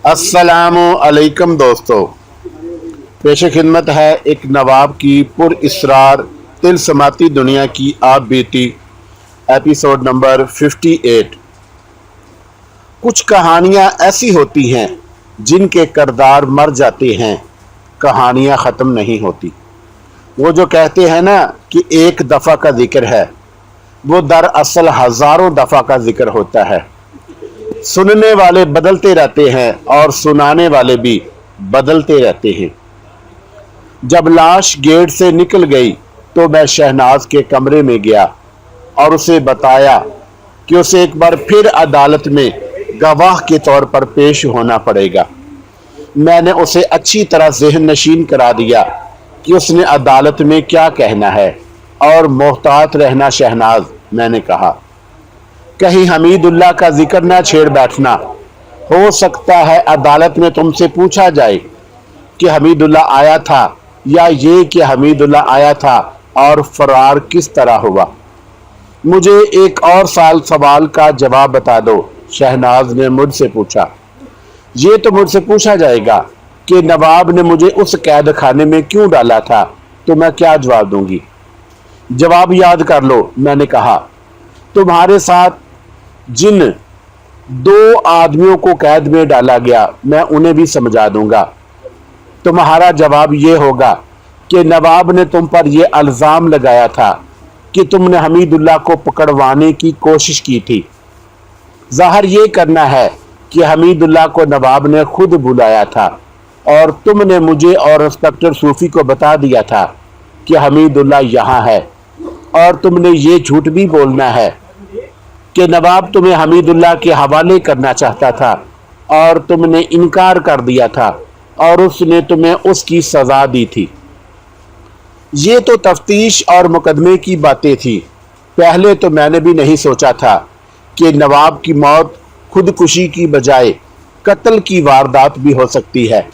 अस्सलामु अलैकुम दोस्तों, पेश खिदमत है एक नवाब की पुरइस्रार तिलस्माती दुनिया की आप बीती एपिसोड नंबर 58। कुछ कहानियाँ ऐसी होती हैं जिनके किरदार मर जाते हैं, कहानियाँ ख़त्म नहीं होती। वो जो कहते हैं ना कि एक दफ़ा का जिक्र है, वो दरअसल हज़ारों दफ़ा का जिक्र होता है। सुनने वाले बदलते रहते हैं और सुनाने वाले भी बदलते रहते हैं। जब लाश गेट से निकल गई तो मैं शहनाज के कमरे में गया और उसे बताया कि उसे एक बार फिर अदालत में गवाह के तौर पर पेश होना पड़ेगा। मैंने उसे अच्छी तरह ज़हन नशीन करा दिया कि उसने अदालत में क्या कहना है और मोहतात रहना शहनाज, मैंने कहा। कहीं हमीदुल्लाह का जिक्र ना छेड़ बैठना। हो सकता है अदालत में तुमसे पूछा जाए कि हमीदुल्लाह आया था या ये कि हमीदुल्लाह आया था और फरार किस तरह हुआ। मुझे एक और सवाल का जवाब बता दो, शहनाज ने मुझसे पूछा। ये तो मुझसे पूछा जाएगा कि नवाब ने मुझे उस कैद खाने में क्यों डाला था, तो मैं क्या जवाब दूंगी। जवाब याद कर लो, मैंने कहा। तुम्हारे साथ जिन 2 आदमियों को कैद में डाला गया, मैं उन्हें भी समझा दूंगा। तुम्हारा जवाब यह होगा कि नवाब ने तुम पर यह इल्ज़ाम लगाया था कि तुमने हमीदुल्लाह को पकड़वाने की कोशिश की थी। ज़ाहिर ये करना है कि हमीदुल्लाह को नवाब ने खुद बुलाया था और तुमने मुझे और इंस्पेक्टर सूफी को बता दिया था कि हमीदुल्लाह यहाँ है, और तुमने ये झूठ भी बोलना है कि नवाब तुम्हें हमीदुल्लाह के हवाले करना चाहता था और तुमने इनकार कर दिया था और उसने तुम्हें उसकी सज़ा दी थी। ये तो तफ्तीश और मुकदमे की बातें थी। पहले तो मैंने भी नहीं सोचा था कि नवाब की मौत खुदकुशी की बजाय कत्ल की वारदात भी हो सकती है।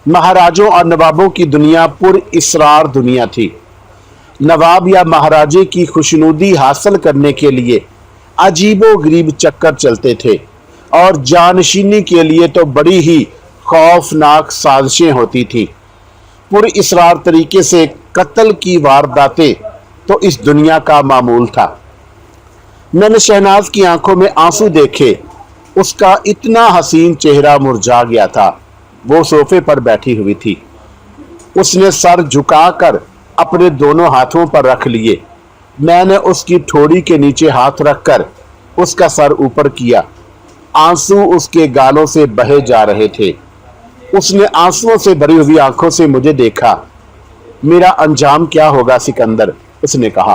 महाराजों और नवाबों की दुनिया पुरइस्रार दुनिया थी। नवाब या महाराजे की खुशनुदी हासिल करने के लिए अजीबो गरीब चक्कर चलते थे और जानशीनी के लिए तो बड़ी ही खौफनाक साजिशें होती थी। पुरइस्रार तरीके से कत्ल की वारदातें तो इस दुनिया का मामूल था। मैंने शहनाज की आंखों में आंसू देखे। उसका इतना हसीन चेहरा मुरझा गया था। वो सोफे पर बैठी हुई थी। उसने सर झुकाकर अपने दोनों हाथों पर रख लिए। मैंने उसकी ठोड़ी के नीचे हाथ रखकर उसका सर ऊपर किया। आंसू उसके गालों से बहे जा रहे थे। उसने आंसुओं से भरी हुई आंखों से मुझे देखा। मेरा अंजाम क्या होगा सिकंदर, उसने कहा।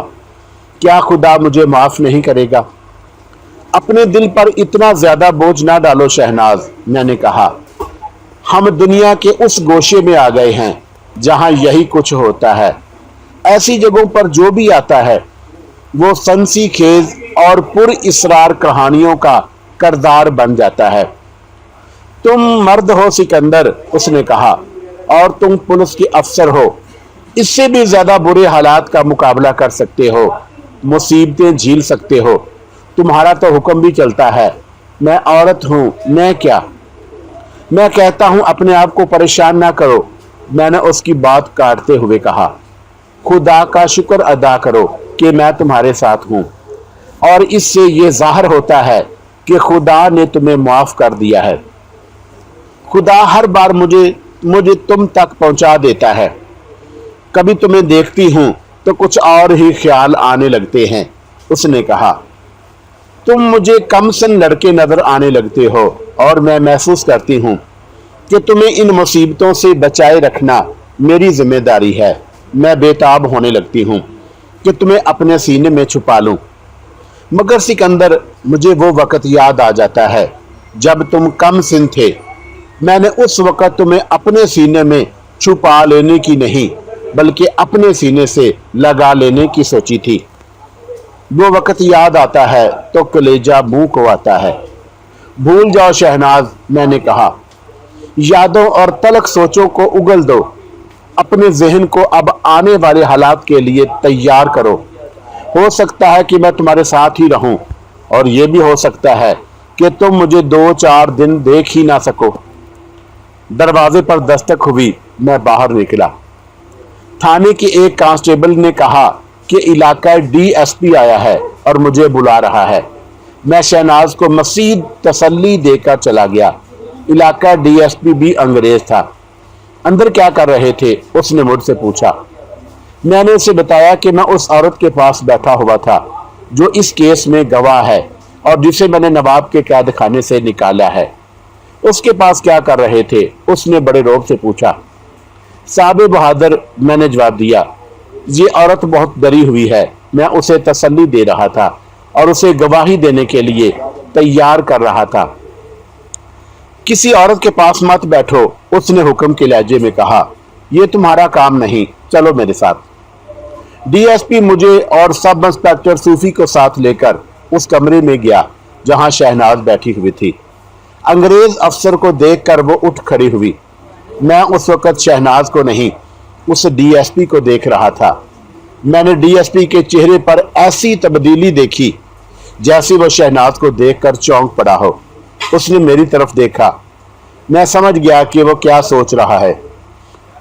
क्या खुदा मुझे माफ नहीं करेगा? अपने दिल पर इतना ज्यादा बोझ ना डालो शहनाज, मैंने कहा। हम दुनिया के उस गोशे में आ गए हैं जहां यही कुछ होता है। ऐसी जगहों पर जो भी आता है वो सनसी खेज और पुरइस्रार कहानियों का किरदार बन जाता है। तुम मर्द हो सिकंदर, उसने कहा, और तुम पुलिस के अफसर हो। इससे भी ज्यादा बुरे हालात का मुकाबला कर सकते हो, मुसीबतें झेल सकते हो। तुम्हारा तो हुक्म भी चलता है। मैं औरत हूं, मैं क्या? मैं कहता हूं अपने आप को परेशान ना करो, मैंने उसकी बात काटते हुए कहा। खुदा का शुक्र अदा करो कि मैं तुम्हारे साथ हूं, और इससे ये जाहिर होता है कि खुदा ने तुम्हें माफ कर दिया है। खुदा हर बार मुझे तुम तक पहुंचा देता है। कभी तुम्हें देखती हूं तो कुछ और ही ख्याल आने लगते हैं, उसने कहा। तुम मुझे कमसन लड़के नजर आने लगते हो और मैं महसूस करती हूं कि तुम्हें इन मुसीबतों से बचाए रखना मेरी जिम्मेदारी है। मैं बेताब होने लगती हूं कि तुम्हें अपने सीने में छुपा लूं। मगर सिकंदर, मुझे वो वक्त याद आ जाता है जब तुम कम सिन थे। मैंने उस वक्त तुम्हें अपने सीने में छुपा लेने की नहीं, बल्कि अपने सीने से लगा लेने की सोची थी। वो वक्त याद आता है तो कलेजा मुंह को आता है। भूल जाओ शहनाज, मैंने कहा। यादों और तलख सोचों को उगल दो। अपने जहन को अब आने वाले हालात के लिए तैयार करो। हो सकता है कि मैं तुम्हारे साथ ही रहूं, और यह भी हो सकता है कि तुम मुझे 2-4 दिन देख ही ना सको। दरवाजे पर दस्तक हुई। मैं बाहर निकला। थाने के एक कांस्टेबल ने कहा कि इलाका डीएसपी आया है और मुझे बुला रहा है। मैं शहनाज को मज़ीद तसल्ली देकर चला गया। इलाका डीएसपी भी अंग्रेज था। अंदर क्या कर रहे थे, उसने मुझसे पूछा। मैंने उसे बताया कि मैं उस औरत के पास बैठा हुआ था जो इस केस में गवाह है और जिसे मैंने नवाब के कैद खाने से निकाला है। उसके पास क्या कर रहे थे, उसने बड़े रौब से पूछा। साहब बहादुर, मैंने जवाब दिया, ये औरत बहुत डरी हुई है। मैं उसे तसल्ली दे रहा था और उसे गवाही देने के लिए तैयार कर रहा था। किसी औरत के पास मत बैठो, उसने हुक्म के लहजे में कहा। यह तुम्हारा काम नहीं, चलो मेरे साथ। डीएसपी मुझे और सब इंस्पेक्टर सूफी को साथ लेकर उस कमरे में गया जहां शहनाज बैठी हुई थी। अंग्रेज अफसर को देखकर वो उठ खड़ी हुई। मैं उस वक्त शहनाज को नहीं, उस डीएसपी को देख रहा था। मैंने डीएसपी के चेहरे पर ऐसी तब्दीली देखी जैसे वो शहनाज को देखकर चौंक पड़ा हो। उसने मेरी तरफ देखा। मैं समझ गया कि वो क्या सोच रहा है।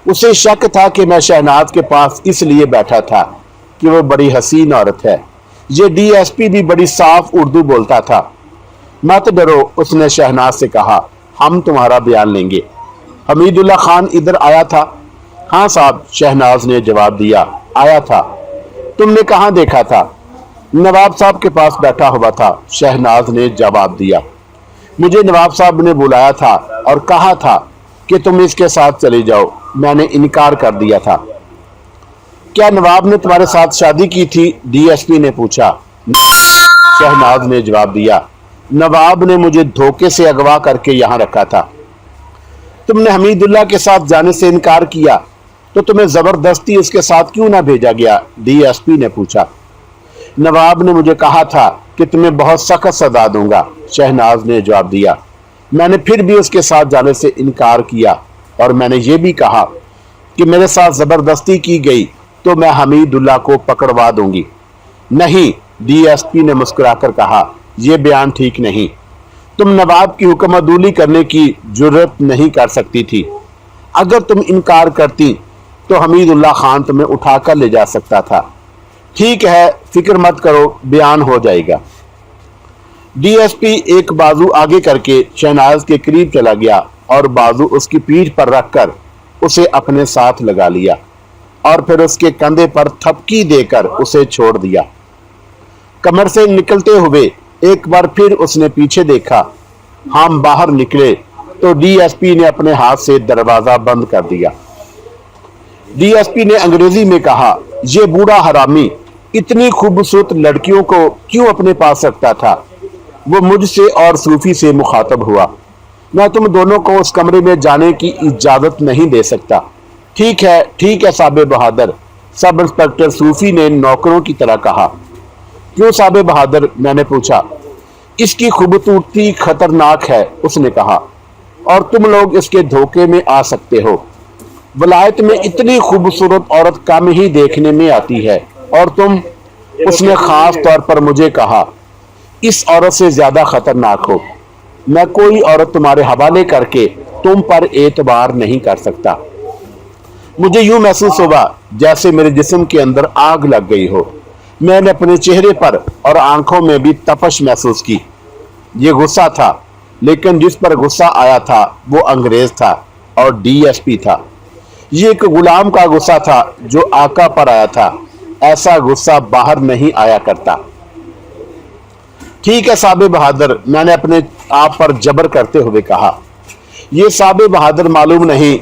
उसे शक था कि मैं शहनाज के पास इसलिए बैठा था कि वो बड़ी हसीन औरत है। ये डीएसपी भी बड़ी साफ उर्दू बोलता था। मत डरो, उसने शहनाज से कहा, हम तुम्हारा बयान लेंगे। हमीदुल्ला खान इधर आया था? हाँ साहब, शहनाज ने जवाब दिया, आया था। तुमने कहाँ देखा था? नवाब साहब के पास बैठा हुआ था, शहनाज ने जवाब दिया। मुझे नवाब साहब ने बुलाया था और कहा था कि तुम इसके साथ चले जाओ। मैंने इनकार कर दिया था। क्या नवाब ने तुम्हारे साथ शादी की थी? डीएसपी ने पूछा। शहनाज ने जवाब दिया, नवाब ने मुझे धोखे से अगवा करके यहाँ रखा था। तुमने हमीदुल्ला के साथ जाने से इनकार किया तो तुम्हें जबरदस्ती उसके साथ क्यों ना भेजा गया? डीएसपी ने पूछा। नवाब ने मुझे कहा था कि तुम्हें बहुत सख्त सजा दूंगा, शहनाज ने जवाब दिया। मैंने फिर भी उसके साथ जाने से इनकार किया और मैंने ये भी कहा कि मेरे साथ जबरदस्ती की गई तो मैं हमीदुल्ला को पकड़वा दूंगी। नहीं, डीएसपी ने मुस्कुराकर कहा, यह बयान ठीक नहीं। तुम नवाब की हुक्म अदूली करने की जुर्रत नहीं कर सकती थी। अगर तुम इनकार करती तो हमीदुल्ला खान तुम्हें उठाकर ले जा सकता था। ठीक है, फिक्र मत करो, बयान हो जाएगा। डीएसपी एक बाजू आगे करके शहनाज के करीब चला गया और बाजू उसकी पीठ पर रखकर उसे अपने साथ लगा लिया और फिर उसके कंधे पर थपकी देकर उसे छोड़ दिया। कमर से निकलते हुए एक बार फिर उसने पीछे देखा। हम बाहर निकले तो डीएसपी ने अपने हाथ से दरवाजा बंद कर दिया। डीएसपी ने अंग्रेजी में कहा, यह बूढ़ा हरामी इतनी खूबसूरत लड़कियों को क्यों अपने पास रखता था? वो मुझसे और सूफी से मुखातब हुआ। मैं तुम दोनों को उस कमरे में जाने की इजाजत नहीं दे सकता। ठीक है साहब बहादुर, सब इंस्पेक्टर सूफी ने नौकरों की तरह कहा। क्यों साहब बहादुर? मैंने पूछा। इसकी खूबसूरती खतरनाक है, उसने कहा, और तुम लोग इसके धोखे में आ सकते हो। वलायत में इतनी खूबसूरत औरत कम ही देखने में आती है और तुम, उसने खास तौर पर मुझे कहा, इस औरत से ज्यादा खतरनाक हो। मैं कोई औरत तुम्हारे हवाले करके तुम पर एतबार नहीं कर सकता। मुझे यूं महसूस होगा जैसे मेरे जिस्म के अंदर आग लग गई हो। मैंने अपने चेहरे पर और आंखों में भी तपश महसूस की। ये गुस्सा था, लेकिन जिस पर गुस्सा आया था वो अंग्रेज था और डीएसपी था। ये एक गुलाम का गुस्सा था जो आका पर आया था। ऐसा गुस्सा बाहर नहीं आया करता। ठीक है साहब बहादुर, मैंने अपने आप पर जबर करते हुए कहा। ये साहब बहादुर मालूम नहीं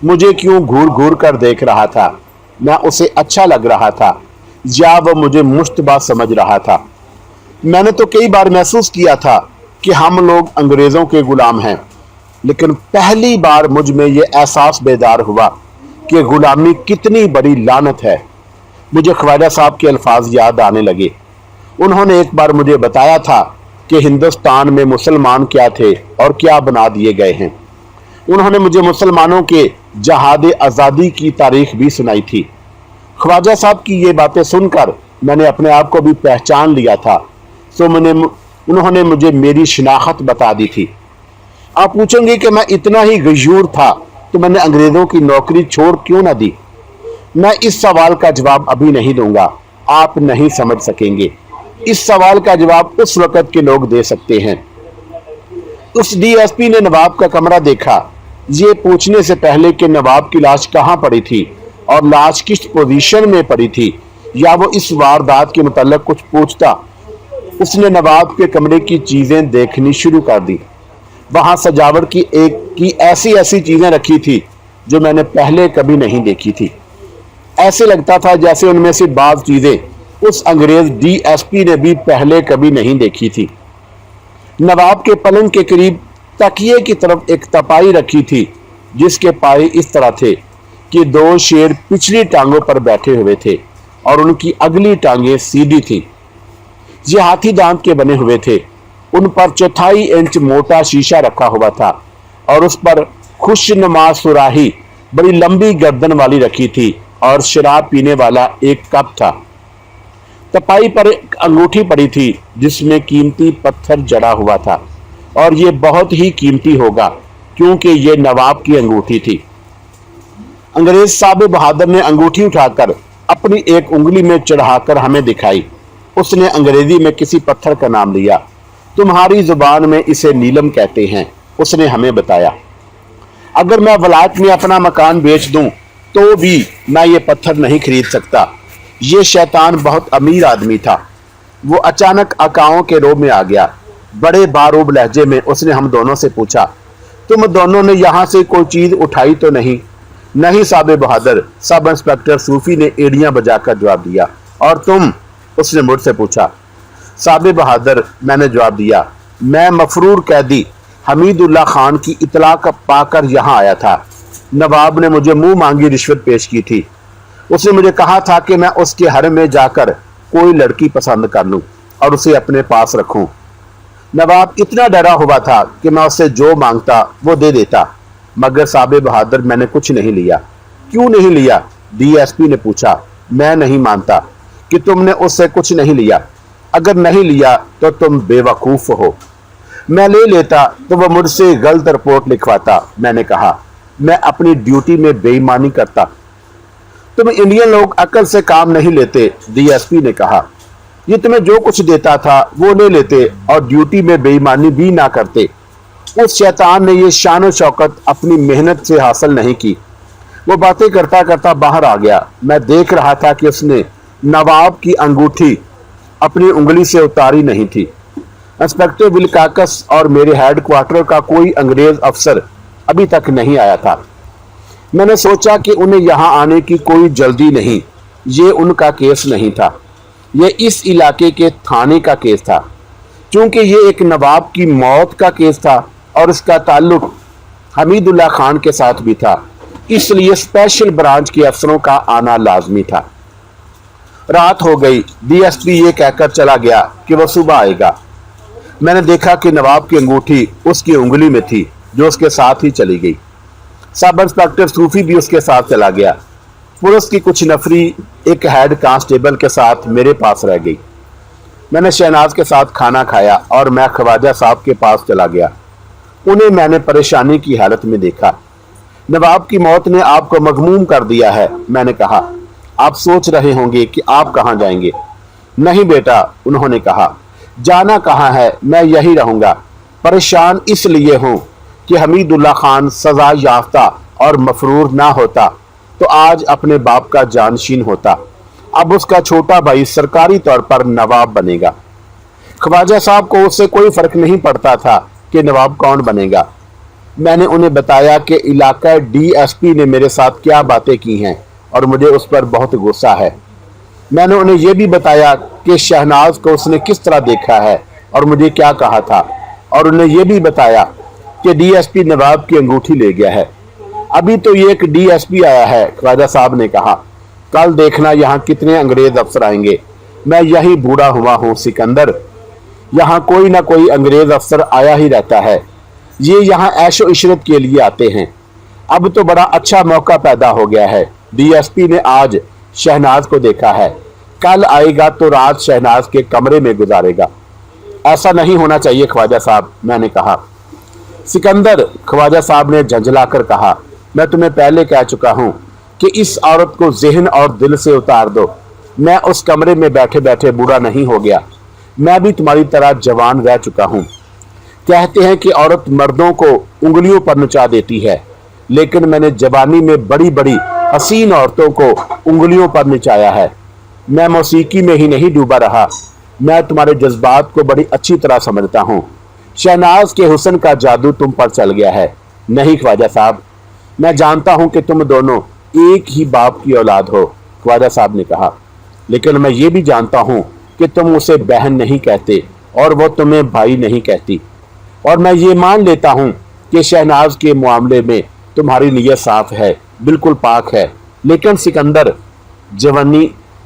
मुझे क्यों घूर घूर कर देख रहा था। मैं उसे अच्छा लग रहा था या वह मुझे मुश्तबा समझ रहा था। मैंने तो कई बार महसूस किया था कि हम लोग अंग्रेजों के गुलाम हैं, लेकिन पहली बार मुझ में यह एहसास बेदार हुआ कि गुलामी कितनी बड़ी लानत है। मुझे ख्वाजा साहब के अल्फाज याद आने लगे। उन्होंने एक बार मुझे बताया था कि हिंदुस्तान में मुसलमान क्या थे और क्या बना दिए गए हैं। उन्होंने मुझे मुसलमानों के जहाद आज़ादी की तारीख भी सुनाई थी। ख्वाजा साहब की ये बातें सुनकर मैंने अपने आप को भी पहचान लिया था। उन्होंने मुझे मेरी शिनाख्त बता दी थी। आप पूछेंगे कि मैं इतना ही गयूर था तो मैंने अंग्रेजों की नौकरी छोड़ क्यों ना दी। मैं इस सवाल का जवाब अभी नहीं दूंगा, आप नहीं समझ सकेंगे। इस सवाल का जवाब उस वक्त के लोग दे सकते हैं। उस डीएसपी ने नवाब का कमरा देखा, ये पूछने से पहले कि नवाब की लाश कहाँ पड़ी थी और लाश किस पोजीशन में पड़ी थी, या वो इस वारदात के मुताल्लिक कुछ पूछता, उसने नवाब के कमरे की चीजें देखनी शुरू कर दी। वहां सजावट की ऐसी ऐसी चीजें रखी थी जो मैंने पहले कभी नहीं देखी थी। ऐसे लगता था जैसे उनमें से बाज चीजें उस अंग्रेज डीएसपी ने भी पहले कभी नहीं देखी थी। नवाब के पलंग के करीब तकिए की तरफ एक तपाई रखी थी जिसके पाए इस तरह थे कि दो शेर पिछली टांगों पर बैठे हुए थे और उनकी अगली टांगें सीधी थी। ये हाथी दांत के बने हुए थे। उन पर 4 इंच मोटा शीशा रखा हुआ था और उस पर खुशनुमा सुराही बड़ी लंबी गर्दन वाली रखी थी और शराब पीने वाला एक कप था। तपाई पर एक अंगूठी पड़ी थी जिसमें कीमती पत्थर जड़ा हुआ था और ये बहुत ही कीमती होगा क्योंकि ये नवाब की अंगूठी थी। अंग्रेज साहब बहादुर ने अंगूठी उठाकर अपनी एक उंगली में चढ़ाकर हमें दिखाई। उसने अंग्रेजी में किसी पत्थर का नाम लिया। तुम्हारी जुबान में इसे नीलम कहते हैं, उसने हमें बताया। अगर मैं वलायत में अपना मकान बेच दूं तो भी मैं ये पत्थर नहीं खरीद सकता। ये शैतान बहुत अमीर आदमी था। वो अचानक अकाओं के रोब में आ गया। बड़े बारूब लहजे में उसने हम दोनों से पूछा, तुम दोनों ने यहां से कोई चीज उठाई तो नहीं? नहीं साहब बहादुर, सब इंस्पेक्टर सूफी ने एड़ियां बजाकर जवाब दिया। और तुम? उसने मुझसे पूछा। साहब बहादुर, मैंने जवाब दिया, मैं मफरूर कैदी हमीदुल्लाह खान की इतला पाकर यहाँ आया था। नवाब ने मुझे मुंह मांगी रिश्वत पेश की थी। उसने मुझे कहा था कि मैं उसके हरम में जाकर कोई लड़की पसंद कर लूं और उसे अपने पास रखूं। नवाब इतना डरा हुआ था कि मैं उससे जो मांगता वो दे देता, मगर साहब बहादुर मैंने कुछ नहीं लिया। क्यों नहीं लिया? डीएसपी ने पूछा। मैं नहीं मानता कि तुमने उससे कुछ नहीं लिया। अगर नहीं लिया तो तुम बेवकूफ हो। मैं ले लेता तो वह मुझसे गलत रिपोर्ट लिखवाता। मैंने कहा, मैं अपनी ड्यूटी में बेईमानी करता। तुम इंडियन लोग अकल से काम नहीं लेते, डीएसपी ने कहा। ये तुम्हें जो कुछ देता था वो ले लेते और ड्यूटी में बेईमानी भी ना करते। उस शैतान ने ये शान और शौकत अपनी मेहनत से हासिल नहीं की। वो बातें करता करता बाहर आ गया। मैं देख रहा था कि उसने नवाब की अंगूठी अपनी उंगली से उतारी नहीं थी। इंस्पेक्टर विलकाकस और मेरे हेडक्वार्टर का कोई अंग्रेज अफसर अभी तक नहीं आया था। मैंने सोचा कि उन्हें यहाँ आने की कोई जल्दी नहीं। ये उनका केस नहीं था, ये इस इलाके के थाने का केस था। क्योंकि ये एक नवाब की मौत का केस था और इसका ताल्लुक हमीदुल्लाह खान के साथ भी था, इसलिए स्पेशल ब्रांच के अफसरों का आना लाजमी था। रात हो गई। डीएसपी ये कहकर चला गया कि वह सुबह आएगा। मैंने देखा कि नवाब की अंगूठी उसकी उंगली में थी जो उसके साथ ही चली गई। सब इंस्पेक्टर सूफी भी उसके साथ चला गया। पुलिस की कुछ नफरी एक हेड कांस्टेबल के साथ मेरे पास रह गई। मैंने शहनाज के साथ खाना खाया और मैं ख्वाजा साहब के पास चला गया। उन्हें मैंने परेशानी की हालत में देखा। नवाब की मौत ने आपको मगमूम कर दिया है, मैंने कहा। आप सोच रहे होंगे कि आप कहाँ जाएंगे। नहीं बेटा, उन्होंने कहा, जाना कहाँ है, मैं यही रहूंगा। परेशान इसलिए हूँ कि हमीदुल्लाह खान सजा याफ्ता और मफरूर ना होता तो आज अपने बाप का जानशीन होता। अब उसका छोटा भाई सरकारी तौर पर नवाब बनेगा। ख्वाजा साहब को उससे कोई फर्क नहीं पड़ता था कि नवाब कौन बनेगा। मैंने उन्हें बताया कि इलाका डीएसपी ने मेरे साथ क्या बातें की हैं और मुझे उस पर बहुत गुस्सा है। मैंने उन्हें यह भी बताया कि शहनाज को उसने किस तरह देखा है और मुझे क्या कहा था, और उन्हें यह भी बताया कि डीएसपी नवाब की अंगूठी ले गया है। अभी तो ये एक डीएसपी आया है, ख्वाजा साहब ने कहा। कल देखना यहाँ कितने अंग्रेज अफसर आएंगे। मैं यही बूढ़ा हुआ हूँ सिकंदर, यहाँ कोई ना कोई अंग्रेज अफसर आया ही रहता है। ये यहाँ ऐशो इशरत के लिए आते हैं। अब तो बड़ा अच्छा मौका पैदा हो गया है। डीएसपी ने आज शहनाज को देखा है, कल आएगा तो रात शहनाज के कमरे में गुजारेगा। ऐसा नहीं होना चाहिए ख्वाजा साहब, मैंने कहा। सिकंदर, ख्वाजा साहब ने झंझलाकर कहा, मैं तुम्हें पहले कह चुका हूं कि इस औरत को ज़हन और दिल से उतार दो। मैं उस कमरे में बैठे बैठे बूढ़ा नहीं हो गया, मैं भी तुम्हारी तरह जवान रह चुका हूं। कहते हैं कि औरत मर्दों को उंगलियों पर नचा देती है, लेकिन मैंने जवानी में बड़ी बड़ी हसीन औरतों को उंगलियों पर नचाया है। मैं मौसीकी में ही नहीं डूबा रहा, मैं तुम्हारे जज्बात को बड़ी अच्छी तरह समझता हूँ। शहनाज के हुस्न का जादू तुम पर चल गया है। नहीं ख्वाजा साहब, मैं जानता हूँ कि तुम दोनों एक ही बाप की औलाद हो, ख्वाजा साहब ने कहा, लेकिन मैं ये भी जानता हूँ कि तुम उसे बहन नहीं कहते और वो तुम्हें भाई नहीं कहती। और मैं ये मान लेता हूँ कि शहनाज के मामले में तुम्हारी नीयत साफ है, बिल्कुल पाक है। लेकिन सिकंदर,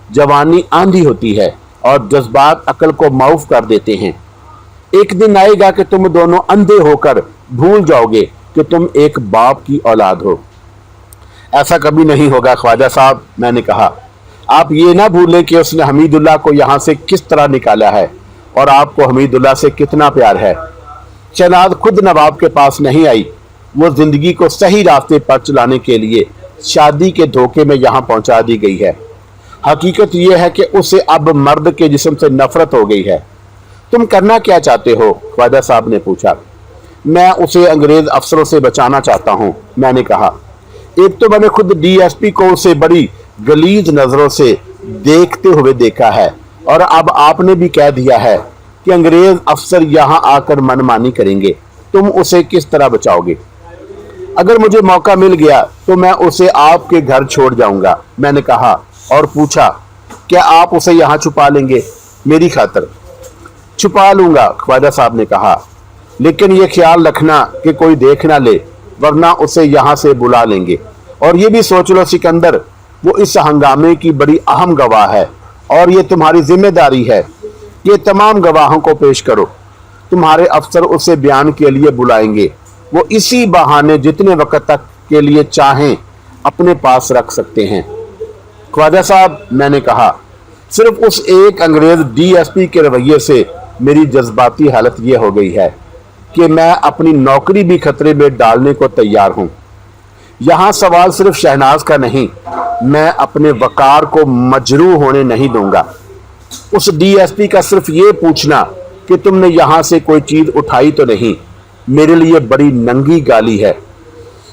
जवानी आंधी होती है और जज्बात अकल को माऊफ कर देते हैं। एक दिन आएगा कि तुम दोनों अंधे होकर भूल जाओगे कि तुम एक बाप की औलाद हो। ऐसा कभी नहीं होगा ख्वाजा साहब, मैंने कहा। आप ये ना भूलें कि उसने हमीदुल्लाह को यहाँ से किस तरह निकाला है और आपको हमीदुल्लाह से कितना प्यार है। शहनाज खुद नवाब के पास नहीं आई, वो जिंदगी को सही रास्ते पर चलाने के लिए शादी के धोखे में यहाँ पहुँचा दी गई है। हकीकत यह है कि उसे अब मर्द के जिस्म से नफरत हो गई है। तुम करना क्या चाहते हो? ख्वाजा साहब ने पूछा। मैं उसे अंग्रेज अफसरों से बचाना चाहता हूँ, मैंने कहा। एक तो मैंने खुद डीएसपी को उसे बड़ी गलीज नजरों से देखते हुए देखा है, और अब आपने भी कह दिया है कि अंग्रेज अफसर यहाँ आकर मनमानी करेंगे। तुम उसे किस तरह बचाओगे? अगर मुझे मौका मिल गया तो मैं उसे आपके घर छोड़ जाऊंगा, मैंने कहा, और पूछा, क्या आप उसे यहाँ छुपा लेंगे मेरी खातिर? छुपा लूंगा, ख्वाजा साहब ने कहा, लेकिन ये ख्याल रखना कि कोई देख ना ले, वरना उसे यहाँ से बुला लेंगे। और ये भी सोच लो सिकंदर, वो इस हंगामे की बड़ी अहम गवाह है और ये तुम्हारी जिम्मेदारी है कि तमाम गवाहों को पेश करो। तुम्हारे अफसर उसे बयान के लिए बुलाएंगे। वो इसी बहाने जितने वक्त तक के लिए चाहें अपने पास रख सकते हैं। ख्वाजा साहब, मैंने कहा, सिर्फ उस एक अंग्रेज डीएसपी के रवैये से मेरी जज्बाती हालत ये हो गई है कि मैं अपनी नौकरी भी खतरे में डालने को तैयार हूँ। यहाँ सवाल सिर्फ शहनाज का नहीं, मैं अपने वकार को मजरू होने नहीं दूंगा। उस डीएसपी का सिर्फ ये पूछना कि तुमने यहाँ से कोई चीज उठाई तो नहीं, मेरे लिए बड़ी नंगी गाली है।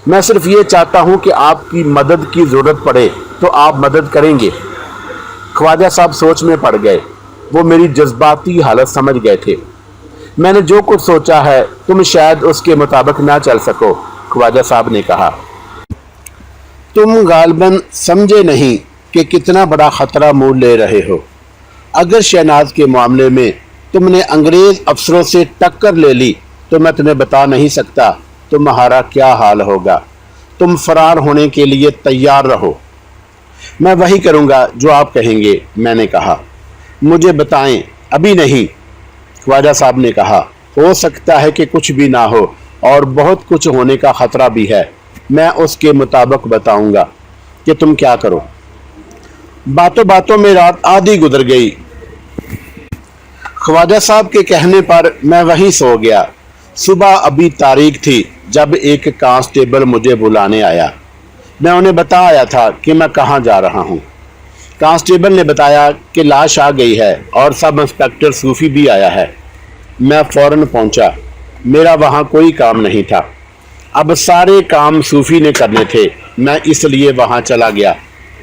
मैं सिर्फ ये चाहता हूँ कि आपकी मदद की जरूरत पड़े तो आप मदद करेंगे। ख्वाजा साहब सोच में पड़ गए। वो मेरी जज्बाती हालत समझ गए थे। मैंने जो कुछ सोचा है तुम शायद उसके मुताबिक ना चल सको, ख्वाजा साहब ने कहा। तुम गालबन समझे नहीं कि कितना बड़ा खतरा मोल ले रहे हो। अगर शहनाज के मामले में तुमने अंग्रेज अफसरों से टक्कर ले ली तो मैं तुम्हें बता नहीं सकता तुम्हारा क्या हाल होगा। तुम फरार होने के लिए तैयार रहो। मैं वही करूंगा जो आप कहेंगे, मैंने कहा। मुझे बताएं। अभी नहीं, ख्वाजा साहब ने कहा। हो सकता है कि कुछ भी ना हो और बहुत कुछ होने का खतरा भी है। मैं उसके मुताबिक बताऊंगा कि तुम क्या करो। बातों बातों में रात आधी गुजर गई। ख्वाजा साहब के कहने पर मैं वहीं सो गया। सुबह अभी तारीख थी जब एक कांस्टेबल मुझे बुलाने आया। मैं उन्हें बताया था कि मैं कहाँ जा रहा हूँ। कांस्टेबल ने बताया कि लाश आ गई है और सब इंस्पेक्टर सूफी भी आया है। मैं फौरन पहुँचा। मेरा वहाँ कोई काम नहीं था। अब सारे काम सूफी ने करने थे। मैं इसलिए वहाँ चला गया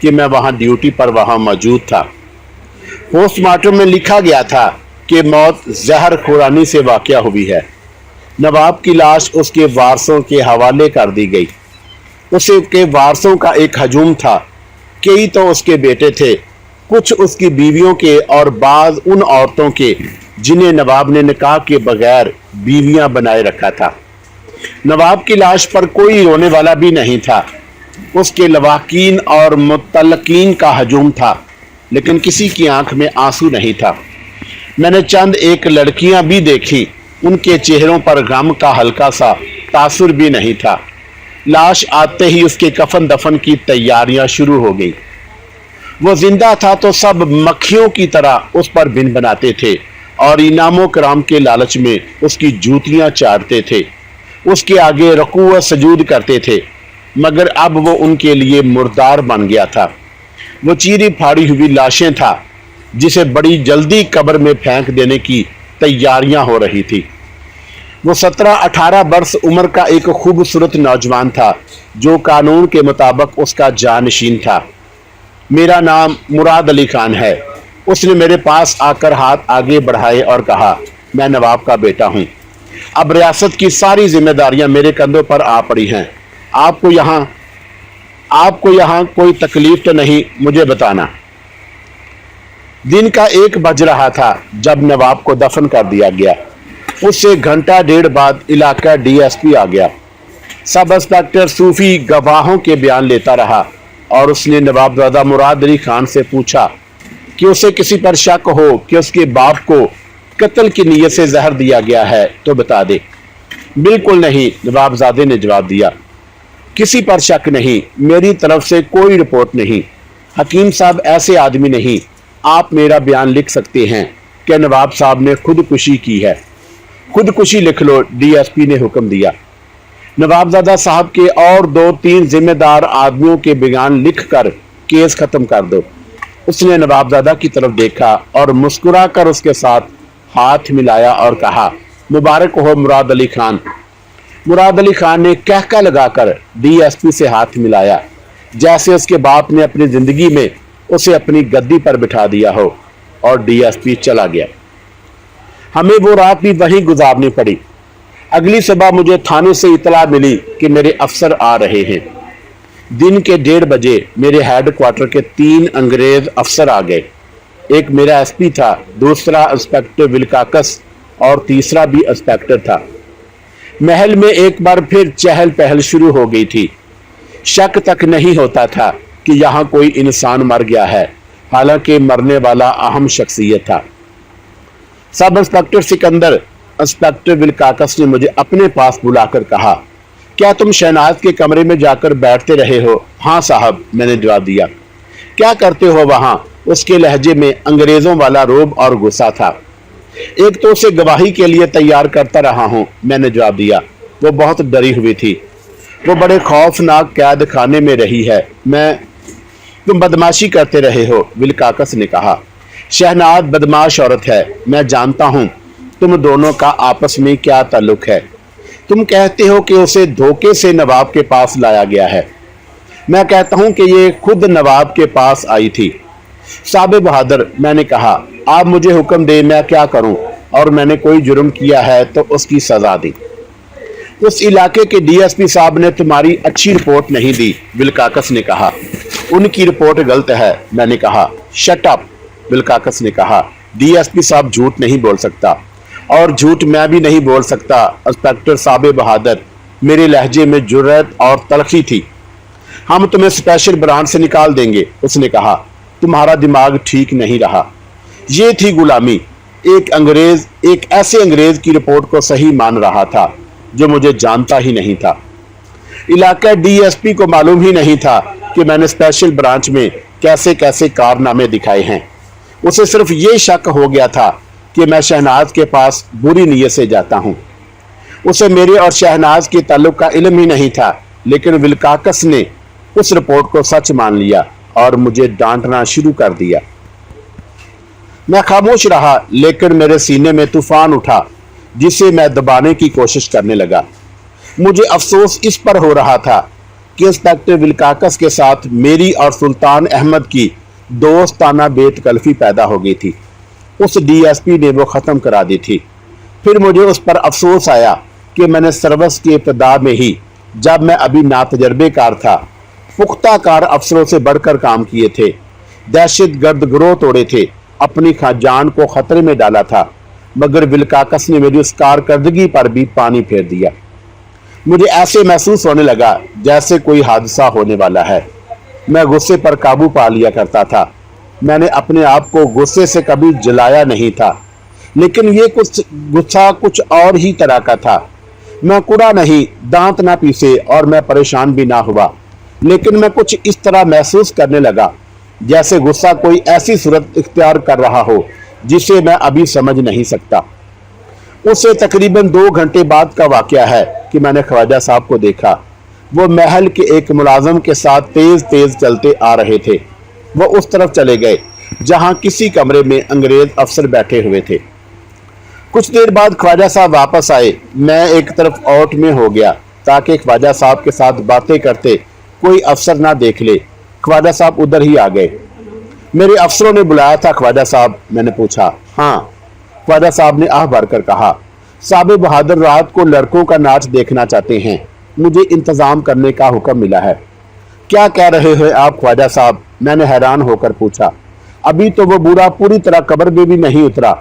कि मैं वहाँ ड्यूटी पर वहाँ मौजूद था। पोस्टमार्टम में लिखा गया था कि मौत जहर खुरानी से वाक़या हुई है। नवाब की लाश उसके वारसों के हवाले कर दी गई। उसके वारसों का एक हजूम था। कई तो उसके बेटे थे, कुछ उसकी बीवियों के और बाज़ उन औरतों के जिन्हें नवाब ने निकाह के बगैर बीवियां बनाए रखा था। नवाब की लाश पर कोई रोने वाला भी नहीं था। उसके लवाकीन और मुतल्लकीन का हजूम था, लेकिन किसी की आंख में आंसू नहीं था। मैंने चंद एक लड़कियां भी देखी, उनके चेहरों पर गम का हल्का सा तासुर भी नहीं था। लाश आते ही उसके कफन दफन की तैयारियां शुरू हो गई। वो जिंदा था तो सब मक्खियों की तरह उस पर बिन बनाते थे और इनामों कराम के लालच में उसकी जूतियां चाटते थे। उसके आगे रुकू व सजूद करते थे, मगर अब वो उनके लिए मुर्दार बन गया था। वो चीरी फाड़ी हुई लाशें था जिसे बड़ी जल्दी कब्र में फेंक देने की तैयारियां हो रही थी। वो 17-18 वर्ष उम्र का एक खूबसूरत नौजवान था जो कानून के मुताबिक उसका जानशीन था। मेरा नाम मुराद अली खान है। उसने मेरे पास आकर हाथ आगे बढ़ाए और कहा, मैं नवाब का बेटा हूं। अब रियासत की सारी जिम्मेदारियां मेरे कंधों पर आ पड़ी हैं। आपको यहाँ कोई तकलीफ तो नहीं, मुझे बताना। दिन का 1 बज रहा था जब नवाब को दफन कर दिया गया। उससे घंटा डेढ़ बाद इलाका डीएसपी आ गया। सब इंस्पेक्टर सूफी गवाहों के बयान लेता रहा और उसने नवाबजादा मुराद अली खान से पूछा कि उसे किसी पर शक हो कि उसके बाप को कत्ल की नीयत से जहर दिया गया है तो बता दे। बिल्कुल नहीं, नवाबजादे ने जवाब दिया। किसी पर शक नहीं, मेरी तरफ से कोई रिपोर्ट नहीं। हकीम साहब ऐसे आदमी नहीं। आप मेरा बयान लिख सकते हैं कि नवाब साहब ने खुदकुशी की है। खुदकुशी लिख लो, डीएसपी ने हुक्म दिया। नवाबजादा साहब के और 2-3 जिम्मेदार आदमियों के बयान लिखकर केस खत्म कर दो। उसने नवाबजादा की तरफ देखा और मुस्कुरा कर उसके साथ हाथ मिलाया और कहा, मुबारक हो मुराद अली खान। मुराद अली खान ने कहका लगाकर डीएसपी से हाथ मिलाया, जैसे उसके बाप ने अपनी जिंदगी में उसे अपनी गद्दी पर बिठा दिया हो, और डीएसपी चला गया। हमें वो रात भी वहीं गुजारनी पड़ी। अगली सुबह मुझे थाने से इतला मिली कि मेरे अफसर आ रहे हैं। दिन के 1:30 बजे मेरे हेडक्वार्टर के 3 अंग्रेज अफसर आ गए। एक मेरा एसपी था, दूसरा इंस्पेक्टर विलकाकस और तीसरा भी इंस्पेक्टर था। महल में एक बार फिर चहल पहल शुरू हो गई थी। शक तक नहीं होता था कि यहाँ कोई इंसान मर गया है, हालांकि मरने वाला अहम शख्सियत था। सब इंस्पेक्टर सिकंदर, इंस्पेक्टर विलकाकस ने मुझे अपने पास बुलाकर कहा, क्या तुम शहनाज के कमरे में जाकर बैठते रहे हो? हाँ साहब, मैंने जवाब दिया। क्या करते हो वहां? उसके लहजे में अंग्रेजों वाला रोब और गुस्सा था। एक तो उसे गवाही के लिए तैयार करता रहा हूं, मैंने जवाब दिया। वो बहुत डरी हुई थी। वो बड़े खौफनाक कैद खाने में रही है। तुम बदमाशी करते रहे हो, विलकाकस ने कहा। शहनाज बदमाश औरत है। मैं जानता हूं तुम दोनों का आपस में क्या ताल्लुक है। तुम कहते हो कि उसे धोखे से नवाब के पास लाया गया है। मैं कहता हूं कि ये खुद नवाब के पास आई थी। साबे बहादुर, मैंने कहा, आप मुझे हुक्म दे, मैं क्या करूं? और मैंने कोई जुर्म किया है तो उसकी सजा दी। उस इलाके के डीएसपी साहब ने तुम्हारी अच्छी रिपोर्ट नहीं दी, विलकाकस ने कहा। उनकी रिपोर्ट गलत है, मैंने कहा। शट अप, विलकाकस ने कहा। डीएसपी साहब झूठ नहीं बोल सकता, और झूठ मैं भी नहीं बोल सकता। इंस्पेक्टर साबे बहादुर, मेरे लहजे में जुर्रत और तलखी थी। हम तुम्हें स्पेशल ब्रांच से निकाल देंगे, उसने कहा। तुम्हारा दिमाग ठीक नहीं रहा। ये थी गुलामी। एक ऐसे अंग्रेज की रिपोर्ट को सही मान रहा था जो मुझे जानता ही नहीं था। इलाका डीएसपी को मालूम ही नहीं था कि मैंने स्पेशल ब्रांच में कैसे कैसे कारनामे दिखाए हैं। उसे सिर्फ ये शक हो गया था कि मैं शहनाज के पास बुरी नीयत से जाता हूं। उसे मेरे और शहनाज के ताल्लुक का इल्म ही नहीं था, लेकिन विलकाकस ने उस रिपोर्ट को सच मान लिया और मुझे डांटना शुरू कर दिया। मैं खामोश रहा, लेकिन मेरे सीने में तूफान उठा जिसे मैं दबाने की कोशिश करने लगा। मुझे अफसोस इस पर हो रहा था कि इंस्पेक्टर विलकाकस के साथ मेरी और सुल्तान अहमद की दोस्ताना बेतकल्फी पैदा हो गई थी। उस डीएसपी ने वो ख़त्म करा दी थी। फिर मुझे उस पर अफसोस आया कि मैंने सर्विस की इब्तिदा में ही, जब मैं अभी नातजर्बेकार था, पुख्ता कार अफसरों से बढ़कर काम किए थे। दहशत गर्द गिरोह तोड़े थे, अपनी जान को खतरे में डाला था, मगर विलकाकस ने मेरी उस कारकर्दगी पर भी पानी फेर दिया। मुझे ऐसे महसूस होने लगा जैसे कोई हादसा होने वाला है। मैं गुस्से पर काबू पा लिया करता था। मैंने अपने आप को गुस्से से कभी जलाया नहीं था, लेकिन ये गुस्सा कुछ और ही तरह का था। मैं कुड़ा नहीं, दांत ना पीसे और मैं परेशान भी ना हुआ, लेकिन मैं कुछ इस तरह महसूस करने लगा जैसे गुस्सा कोई ऐसी सूरत इख्तियार कर रहा हो जिसे मैं अभी समझ नहीं सकता। उससे तकरीबन 2 घंटे बाद का वाकया है कि मैंने ख्वाजा साहब को देखा। वो महल के एक मुलाजिम के साथ तेज तेज चलते आ रहे थे। वो उस तरफ चले गए जहां किसी कमरे में अंग्रेज अफसर बैठे हुए थे। कुछ देर बाद ख्वाजा साहब वापस आए। मैं एक तरफ आउट में हो गया ताकि ख्वाजा साहब के साथ बातें करते कोई अफसर ना देख ले। ख्वाजा साहब उधर ही आ गए। मेरे अफसरों ने बुलाया था ख्वाजा साहब? मैंने पूछा। हाँ, ख्वाजा साहब ने आह भरकर कहा। साहब बहादुर रात को लड़कों का नाच देखना चाहते हैं। मुझे इंतजाम करने का हुक्म मिला है। क्या कह रहे हैं आप ख्वाजा साहब? मैंने हैरान होकर पूछा। अभी तो वो बूढ़ा पूरी तरह कब्र में भी नहीं उतरा।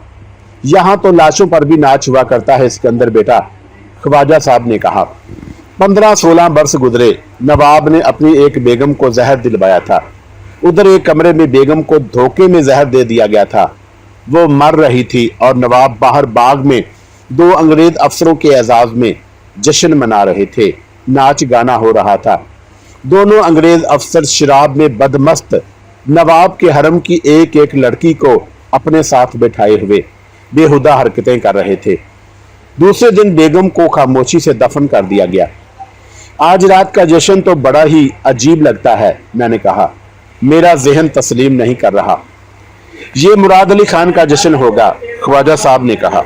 यहाँ तो लाशों पर भी नाच हुआ करता है सिकंदर बेटा, ख्वाजा साहब ने कहा। 15-16 बरस गुजरे। नवाब ने अपनी एक बेगम को जहर दिलवाया था। उधर एक कमरे में बेगम को धोखे में जहर दे दिया गया था। वो मर रही थी और नवाब बाहर बाग में 2 अंग्रेज अफसरों के एजाज में जश्न मना रहे थे। नाच गाना हो रहा था। दोनों अंग्रेज अफसर शराब में बदमस्त नवाब के हरम की एक एक लड़की को अपने साथ बैठाए हुए बेहुदा हरकतें कर रहे थे। दूसरे दिन बेगम को खामोशी से दफन कर दिया गया। आज रात का जश्न तो बड़ा ही अजीब लगता है, मैंने कहा। मेरा ज़हन तस्लीम नहीं कर रहा। ये मुराद अली खान का जश्न होगा, ख्वाजा साहब ने कहा।